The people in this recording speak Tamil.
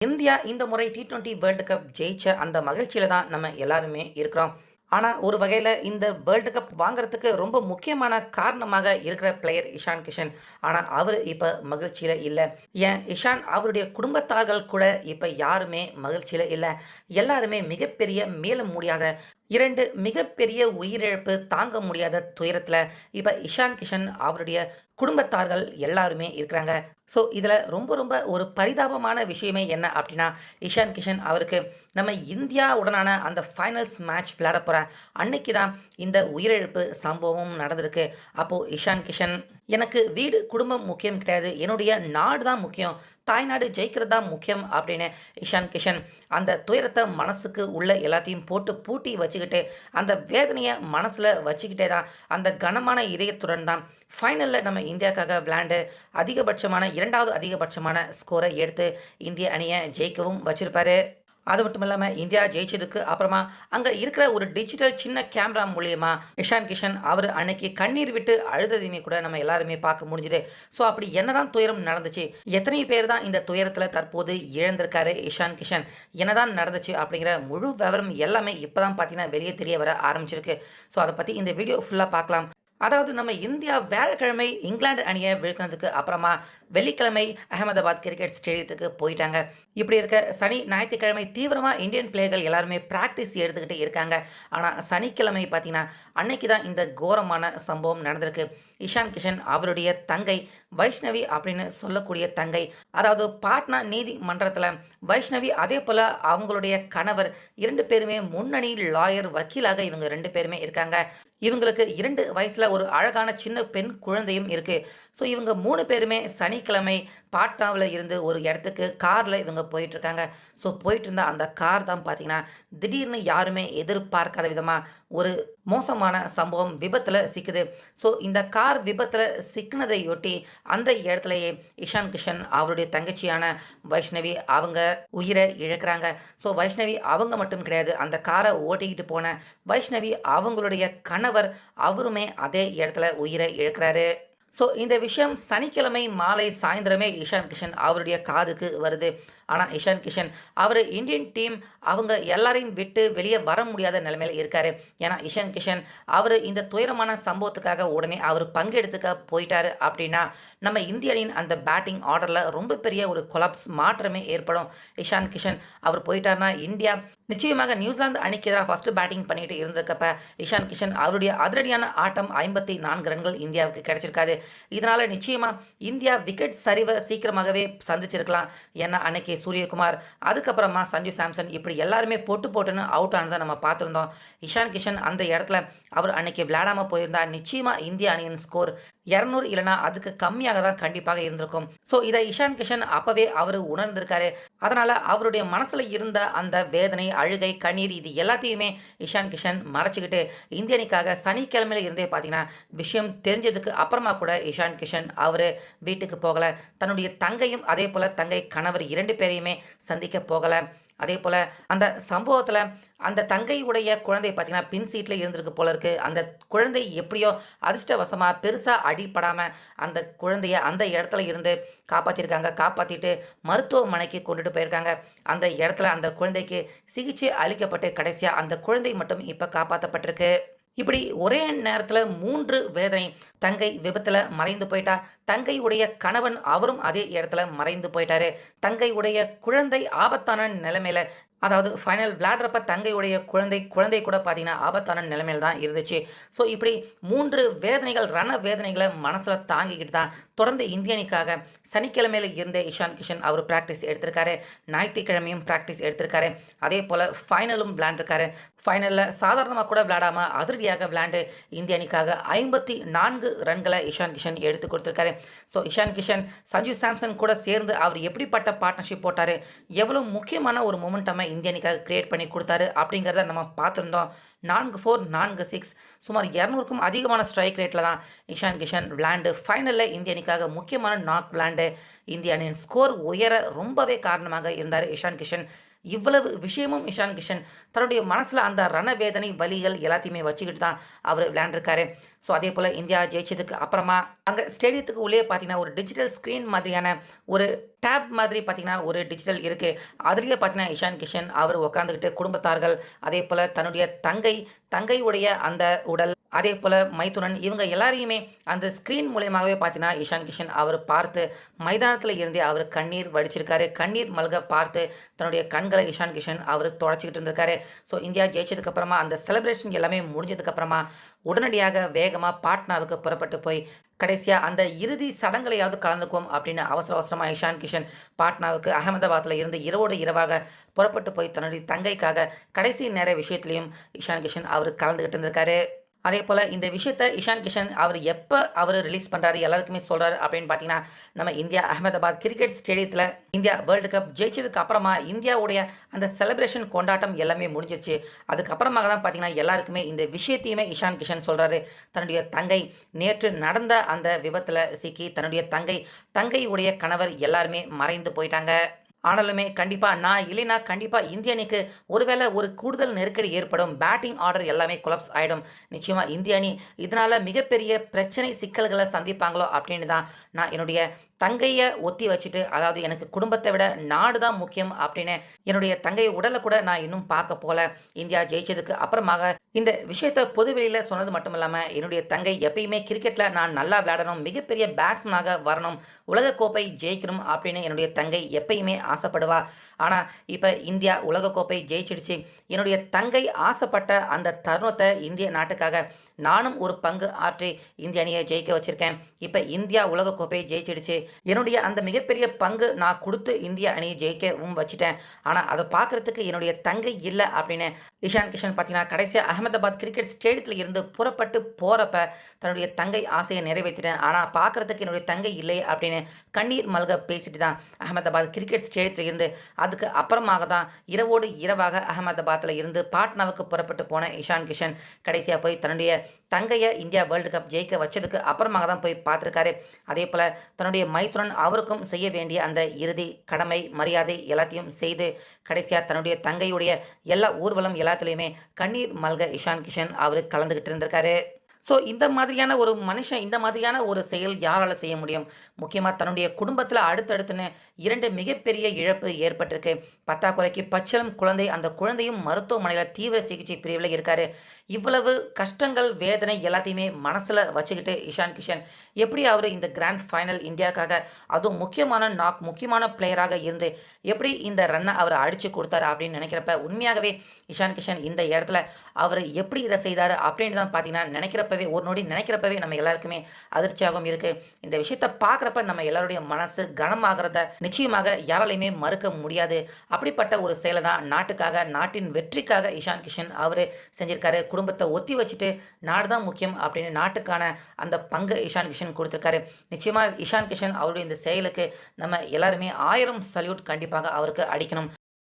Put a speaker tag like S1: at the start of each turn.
S1: இந்தியா இந்த முறை T20 வேர்ல்டு கப் ஜெயிச்ச அந்த மகிழ்ச்சியில தான் நம்ம எல்லாருமே இருக்கிறோம். ஆனா, ஒரு வகையில இந்த வேர்ல்டு கப் வாங்குறதுக்கு ரொம்ப முக்கியமான காரணமாக இருக்கிற பிளேயர் இஷான் கிஷன். ஆனா, அவரு இப்ப மகிழ்ச்சியில இல்ல. ஏன் இஷான் அவருடைய குடும்பத்தார்கள் கூட இப்ப யாருமே மகிழ்ச்சியில இல்ல. எல்லாருமே மிகப்பெரிய மீள முடியாத 2 மிகப்பெரிய உயிரிழப்பு தாங்க முடியாத துயரத்துல இப்ப இஷான் கிஷன் அவருடைய குடும்பத்தார்கள் எல்லாருமே இருக்கிறாங்க. ஸோ, இதுல ரொம்ப ரொம்ப ஒரு பரிதாபமான விஷயமே என்ன அப்டின்னா, இஷான் கிஷன் அவருக்கு நம்ம இந்தியாவுடனான அந்த ஃபைனல்ஸ் மேட்ச் விளையாடப் போற அன்னைக்கு தான் இந்த உயிரிழப்பு சம்பவம் நடந்திருக்கு. அப்போ இஷான் கிஷன், "எனக்கு வீடு, குடும்பம் முக்கியம் கிடையாது. என்னுடைய நாடு தான் முக்கியம். தாய்நாடு ஜெயிக்கிறது தான் முக்கியம்" அப்படின்னு இஷான் கிஷன் அந்த துயரத்த மனசுக்கு உள்ள எல்லாத்தையும் போட்டு பூட்டி வச்சுக்கிட்டு, அந்த வேதனைய மனசுல வச்சுக்கிட்டே தான், அந்த கனமான இதயத்துடன் தான் ஃபைனல்ல நம்ம இந்தியாக்காக விளையாண்டு அதிகபட்சமான 2வது அதிகபட்சமான ஸ்கோர எடுத்து இந்திய அணிய ஜெயிக்கவும் வச்சிருப்பாரு. அது மட்டும் இல்லாம இந்தியா ஜெயிச்சதுக்கு அப்புறமா, அங்க இருக்கிற ஒரு டிஜிட்டல் சின்ன கேமரா மூலியமா இஷான் கிஷன் அவரு அன்னைக்கு கண்ணீர் விட்டு அழுததையுமே கூட நம்ம எல்லாருமே பார்க்க முடிஞ்சது. ஸோ அப்படி என்னதான் துயரம் நடந்துச்சு? எத்தனை பேர் தான் இந்த துயரத்துல தற்போது இழந்திருக்காரு இஷான் கிஷன்? என்னதான் நடந்துச்சு? அப்படிங்கிற முழு விவரம் எல்லாமே இப்ப தான் பார்த்தீங்கன்னா வெளிய தெரிய வர ஆரம்பிச்சிருக்கு. ஸோ அத பத்தி இந்த வீடியோ ஃபுல்லா பார்க்கலாம். அதாவது நம்ம இந்தியா வியாழக்கிழமை இங்கிலாந்து அணிய வீழ்த்தினதுக்கு அப்புறமா வெள்ளிக்கிழமை அகமதாபாத் கிரிக்கெட் ஸ்டேடியத்துக்கு போயிட்டாங்க. இப்படி இருக்க சனி, ஞாயிற்றுக்கிழமை தீவிரமா இந்தியன் பிளேயர்கள் எல்லாருமே பிராக்டிஸ் எடுத்துக்கிட்டு இருக்காங்க. ஆனா சனிக்கிழமை பார்த்தீங்கன்னா, அன்னைக்கு தான் இந்த கோரமான சம்பவம் நடந்திருக்கு. இஷான் கிஷன் அவருடைய தங்கை வைஷ்ணவி அப்படின்னு சொல்லக்கூடிய தங்கை, அதாவது பாட்னா நீதிமன்றத்துல வைஷ்ணவி, அதேபோல அவங்களுடைய கணவர் 2 பேருமே முன்னணி லாயர், வக்கீலாக இவங்க 2 பேருமே இருக்காங்க. இவங்களுக்கு 2 வயசுல ஒரு அழகான சின்ன பெண் குழந்தையும் இருக்கு. ஸோ இவங்க 3 பேருமே சனிக்கிழமை பாட்னாவுல இருந்து ஒரு இடத்துக்கு கார்ல இவங்க போயிட்டுருக்காங்க. ஸோ போயிட்டுருந்த அந்த கார் தான் பார்த்தீங்கன்னா, திடீர்னு யாருமே எதிர்பார்க்காத விதமா ஒரு மோசமான சம்பவம் விபத்துல சிக்குது. ஸோ இந்த கார் விபத்துல சிக்குனதையொட்டி அந்த இடத்துலயே இஷான் கிஷன் அவருடைய தங்கச்சியான வைஷ்ணவி அவங்க உயிர இழக்கிறாங்க. ஸோ வைஷ்ணவி அவங்க மட்டும் கிடையாது. அந்த கார ஓட்டிக்கிட்டு போன வைஷ்ணவி அவங்களுடைய கணவர் அவருமே அதே இடத்துல உயிர இழக்கிறாரு. ஸோ இந்த விஷயம் சனிக்கிழமை மாலை சாயந்திரமே இஷான் கிஷன் அவருடைய காதுக்கு வருது. ஆனா இஷான் கிஷன் அவரு இந்தியன் டீம் அவங்க எல்லாரையும் விட்டு வெளிய வர முடியாத நிலைமையில இருக்காரு. ஏன்னா இஷான் கிஷன் அவரு இந்த துயரமான சம்பவத்துக்காக உடனே அவரு பங்கெடுத்துக்க போயிட்டாரு அப்படின்னா, நம்ம இந்திய அணியின் அந்த பேட்டிங் ஆர்டர்ல ரொம்ப பெரிய ஒரு கொலாப்ஸ் மாற்றமே ஏற்படும். இஷான் கிஷன் அவர் போயிட்டாருன்னா, இந்தியா நிச்சயமாக நியூசிலாந்து அணிக்கு எதிரா ஃபர்ஸ்ட் பேட்டிங் பண்ணிட்டு இருந்திருக்கப்ப, இஷான் கிஷன் அவருடைய அதிரடியான ஆட்டம் 54 ரன்கள் இந்தியாவுக்கு கிடைச்சிருக்காது. இதனால நிச்சயமா இந்தியா விக்கெட் சரிவ சீக்கிரமாகவே சந்திச்சிருக்கலாம். ஏன்னா அன்னைக்கு சூரியகுமார், அதுக்கப்புறமா சஞ்சு சாம்சன் இப்படி எல்லாருமே போட்டு போட்டுன்னு அவுட் ஆனதை நம்ம பார்த்துருந்தோம். இஷான் கிஷன் அந்த இடத்துல அவர் அன்னைக்கு விளையாடாம போயிருந்தா நிச்சயமா இந்திய அணியின் ஸ்கோர் 200 இல்லைனா அதுக்கு கம்மியாக தான் கண்டிப்பாக இருந்திருக்கும். ஸோ இதை இஷான் கிஷன் அப்பவே அவரு உணர்ந்திருக்காரு. அதனால அவருடைய மனசுல இருந்த அந்த வேதனை, அழுகை, கண்ணீர் இது எல்லாத்தையுமே இஷான் கிஷன் மறைச்சுக்கிட்டு இந்திய அணிக்காக சனிக்கிழமையில இருந்தே பார்த்தீங்கன்னா, விஷயம் தெரிஞ்சதுக்கு அப்புறமா கூட இஷான் கிஷன் அவரு வீட்டுக்கு போகல. தன்னுடைய தங்கையும் அதேபோல தங்கை கணவர் 2 பேரையுமே சந்திக்க போகல. அதேபோல அந்த சம்பவத்துல அந்த தங்கையுடைய குழந்தை பார்த்தீங்கன்னா, பின் சீட்ல இருந்திருக்கு போல இருக்கு. அந்த குழந்தை எப்படியோ அதிர்ஷ்டவசமா பெருசா அடிபடாம அந்த குழந்தைய அந்த இடத்துல இருந்து காப்பாத்தியிருக்காங்க. காப்பாத்திட்டு மருத்துவமனைக்கு கொண்டுட்டு போயிருக்காங்க. அந்த இடத்துல அந்த குழந்தைக்கு சிகிச்சை அளிக்கப்பட்டு கடைசியா அந்த குழந்தை மட்டும் இப்ப காப்பாத்தப்பட்டிருக்கு. இப்படி ஒரே நேரத்துல 3 வேதனை. தங்கை விபத்துல மறைந்து போயிட்டா. தங்கையுடைய கணவன் அவரும் அதே இடத்துல மறைந்து போயிட்டாரு. தங்கையுடைய குழந்தை ஆபத்தான நிலைமையில, அதாவது ஃபைனல் விளையாடுறப்ப தங்கையுடைய குழந்தை கூட பார்த்தீங்கன்னா, ஆபத்தான நிலைமையில தான் இருந்துச்சு. ஸோ இப்படி 3 வேதனைகள், வேதனைகள மனசுல தாங்கிக்கிட்டு தான் தொடர்ந்து இந்திய அணிக்காக சனிக்கிழமையில இருந்தே இஷான் கிஷன் அவர் பிராக்டிஸ் எடுத்திருக்காரு. ஞாயிற்றுக்கிழமையும் பிராக்டிஸ் எடுத்திருக்காரு. அதேபோல ஃபைனலும் விளையாண்டுருக்காரு. ஃபைனல்ல சாதாரணமா கூட விளையாடாம அதிரடியாக விளையாண்டு இந்திய அணிக்காக 54 ரன்கள இஷான் கிஷன் எடுத்துக் கொடுத்திருக்காரு. ஸோ இஷான் கிஷன் சஞ்சு சாம்சன் கூட சேர்ந்து அவர் எப்படிப்பட்ட பார்ட்னர்ஷிப் போட்டாரு, எவ்வளவு முக்கியமான ஒரு மொமெண்டம இந்திய அணிக்காக கிரியேட் பண்ணி கொடுத்தாரு அப்படிங்கிறத நம்ம பார்த்துருந்தோம். 4-4, 4-6 சுமார் 200க்கும் அதிகமான ஸ்ட்ரைக் ரேட்ல தான் இஷான் கிஷன் விளையாண்டு ஃபைனல்ல இந்திய அணிக்காக முக்கியமான நாக் விளையாண்டு இந்திய அணியின் ஸ்கோர் உயர ரொம்பவே காரணமாக இருந்தார் இஷான் கிஷன். இவ்வளவு விஷயமும் இஷான் கிஷன் தன்னுடைய மனசில் அந்த ரணவேதனை வலிகள் எல்லாத்தையுமே வச்சுக்கிட்டு தான் அவர் விளையாண்டுருக்காரு. ஸோ அதே போல் இந்தியா ஜெயிச்சதுக்கு அப்புறமா அங்கே ஸ்டேடியத்துக்கு உள்ளே பார்த்தீங்கன்னா ஒரு டிஜிட்டல் ஸ்க்ரீன் மாதிரியான ஒரு டேப் மாதிரி பார்த்தீங்கன்னா ஒரு டிஜிட்டல் இருக்குது. அதுலேயே பார்த்தீங்கன்னா இஷான் கிஷன் அவர் உட்காந்துக்கிட்டு குடும்பத்தார்கள், அதே போல் தன்னுடைய தங்கையுடைய அந்த உடல், அதே போல் மைத்துனன், இவங்க எல்லாரையுமே அந்த ஸ்க்ரீன் மூலியமாகவே பார்த்தீங்கன்னா இஷான் கிஷன் அவர் பார்த்து மைதானத்தில் இருந்தே அவர் கண்ணீர் வடிச்சிருக்காரு. கண்ணீர் மல்க பார்த்து தன்னுடைய கண்களை இஷான் கிஷன் அவர் தொடச்சிக்கிட்டு இருந்திருக்காரு. ஸோ இந்தியா ஜெயிச்சதுக்கப்புறமா அந்த செலிப்ரேஷன் எல்லாமே முடிஞ்சதுக்கப்புறமா உடனடியாக வேகமாக பாட்னாவுக்கு புறப்பட்டு போய் கடைசியாக அந்த இறுதி சடங்குலையாவது கலந்துக்குவோம் அப்படின்னு அவசர அவசரமாக இஷான் கிஷன் பாட்னாவுக்கு அகமதாபாத்தில் இருந்து இரவோடு இரவாக புறப்பட்டு போய் தன்னுடைய தங்கைக்காக கடைசி நேர விஷயத்துலையும் இஷான் கிஷன் அவர் கலந்துக்கிட்டு இருந்திருக்காரு. அதே போல் இந்த விஷயத்த இஷான் கிஷன் அவர் எப்போ அவர் ரிலீஸ் பண்ணுறாரு எல்லாருக்குமே சொல்கிறாரு அப்படின்னு பார்த்தீங்கன்னா, நம்ம இந்தியா அகமதாபாத் கிரிக்கெட் ஸ்டேடியத்தில் இந்தியா வேர்ல்டு கப் ஜெயிச்சதுக்கு அப்புறமா இந்தியாவுடைய அந்த செலிப்ரேஷன் கொண்டாட்டம் எல்லாமே முடிஞ்சிருச்சு. அதுக்கப்புறமாக தான் பார்த்தீங்கன்னா எல்லாருக்குமே இந்த விஷயத்தையுமே இஷான் கிஷன் சொல்கிறாரு. தன்னுடைய தங்கை நேற்று நடந்த அந்த விபத்தில் சிக்கி தன்னுடைய தங்கையுடைய கணவர் எல்லாருமே மறைந்து போயிட்டாங்க. ஆனாலுமே கண்டிப்பா நான் இல்லைனா கண்டிப்பா இந்திய அணிக்கு ஒருவேளை ஒரு கூடுதல் நெருக்கடி ஏற்படும். பேட்டிங் ஆர்டர் எல்லாமே கொலாப்ஸ் ஆயிடும். நிச்சயமா இந்திய அணி இதனால மிகப்பெரிய பிரச்சனை, சிக்கல்கள சந்திப்பாங்களோ அப்படின்னு தான் நான் என்னுடைய தங்கைய ஒத்தி வச்சுட்டு, அதாவது எனக்கு குடும்பத்தை விட நாடு தான் முக்கியம் அப்படின்னு என்னுடைய தங்கை உடல கூட நான் இன்னும் பார்க்க போல. இந்தியா ஜெயிச்சதுக்கு அப்புறமாக இந்த விஷயத்த பொதுவெளியில சொன்னது மட்டும் இல்லாம, என்னுடைய தங்கை எப்பயுமே கிரிக்கெட்ல நான் நல்லா விளையாடணும், மிகப்பெரிய பேட்ஸ்மேனாக வரணும், உலகக்கோப்பை ஜெயிக்கணும் அப்படின்னு என்னுடைய தங்கை எப்பயுமே ஆசைப்படுவா. ஆனா இப்ப இந்தியா உலகக்கோப்பை ஜெயிச்சிடுச்சு. என்னுடைய தங்கை ஆசைப்பட்ட அந்த தருணத்தை இந்திய நாட்டுக்காக நானும் ஒரு பங்கு ஆற்றி இந்திய அணியை ஜெயிக்க வச்சிருக்கேன். இப்ப இந்தியா உலகக்கோப்பையை ஜெயிச்சிடுச்சு. என்னுடைய அந்த மிகப்பெரிய பங்கு நான் கொடுத்து இந்திய அணியை ஜெயிக்கவும் வச்சுட்டேன். ஆனா அதை பார்க்கறதுக்கு என்னுடைய தங்கை இல்லை அப்படின்னு இஷான் கிஷன் பார்த்தீங்கன்னா கடைசியா அகமதாபாத் கிரிக்கெட் ஸ்டேடியத்தில் இருந்து புறப்பட்டு போறப்ப தன்னுடைய தங்கை ஆசையை நிறைவேற்றிட்டேன். ஆனா பார்க்கறதுக்கு என்னுடைய தங்கை இல்லை அப்படின்னு கண்ணீர் மல்க பேசிட்டு தான் அகமதாபாத் கிரிக்கெட் ஸ்டேடியத்தில் இருந்து அதுக்கு அப்புறமாக தான் இரவோடு இரவாக அகமதாபாத்தில் இருந்து பாட்னாவுக்கு புறப்பட்டு போன இஷான் கிஷன் கடைசியா போய் தன்னுடைய தங்கையை இந்தியா வேர்ல்டு கப் ஜெயிக்க வச்சதுக்கு அப்புறமாக தான் போய் பார்த்துருக்காரு. அதே போல் தன்னுடைய மைத்துனன் அவருக்கும் செய்ய வேண்டிய அந்த இறுதி கடமை, மரியாதை எல்லாத்தையும் செய்து கடைசியாக தன்னுடைய தங்கையுடைய எல்லா ஊர்வலம் எல்லாத்துலேயுமே கண்ணீர் மல்க இஷான் கிஷன் அவர் கலந்துக்கிட்டு இருந்திருக்காரு. ஸோ இந்த மாதிரியான ஒரு மனுஷன், இந்த மாதிரியான ஒரு செயல் யாரால செய்ய முடியும்? முக்கியமா தன்னுடைய குடும்பத்தில அடுத்தடுத்துன்னு 2 மிகப்பெரிய இழப்பு ஏற்பட்டிருக்கு. பத்தாக்குறைக்கு பச்சிளம் குழந்தை, அந்த குழந்தையும் மருத்துவமனையில தீவிர சிகிச்சை பிரிவுல இருக்காரு. இவ்வளவு கஷ்டங்கள், வேதனை எல்லாத்தையுமே மனசுல வச்சுக்கிட்டு இஷான் கிஷன் எப்படி அவரு இந்த கிராண்ட் ஃபைனல் இந்தியாக்காக, அதுவும் முக்கியமான பிளேயராக இருந்து எப்படி இந்த ரன்ன அவர் அடிச்சு குடுத்தாரு அப்படின்னு நினைக்கிறப்ப, உண்மையாகவே இஷான் கிஷன் இந்த இடத்துல அவரு எப்படி இத செய்தாரு அப்படின்னு தான் பார்த்தீங்கன்னா நினைக்கிறப்பவே, ஒரு நொடி நினைக்கிறப்பவே நம்ம எல்லாருக்குமே அதிர்ச்சியாகவும் இருக்கு. இந்த விஷயத்த பார்க்குறப்ப நம்ம எல்லாருடைய மனசு கனமாகறத நிச்சயமாக யாராலையுமே மறுக்க முடியாது. அப்படிப்பட்ட ஒரு செயலை தான் நாட்டுக்காக, நாட்டின் வெற்றிக்காக இஷான் கிஷன் அவரு செஞ்சிருக்காரு. குடும்பத்தை ஒத்தி வச்சுட்டு நாடு தான் முக்கியம் அப்படின்னு நாட்டுக்கான அந்த பங்கு இஷான் கிஷன் கொடுத்துருக்காரு. நிச்சயமா இஷான் கிஷன் அவருடைய இந்த செயலுக்கு நம்ம எல்லாருமே 1000 சல்யூட் கண்டிப்பாக அவருக்கு அடிக்கணும்.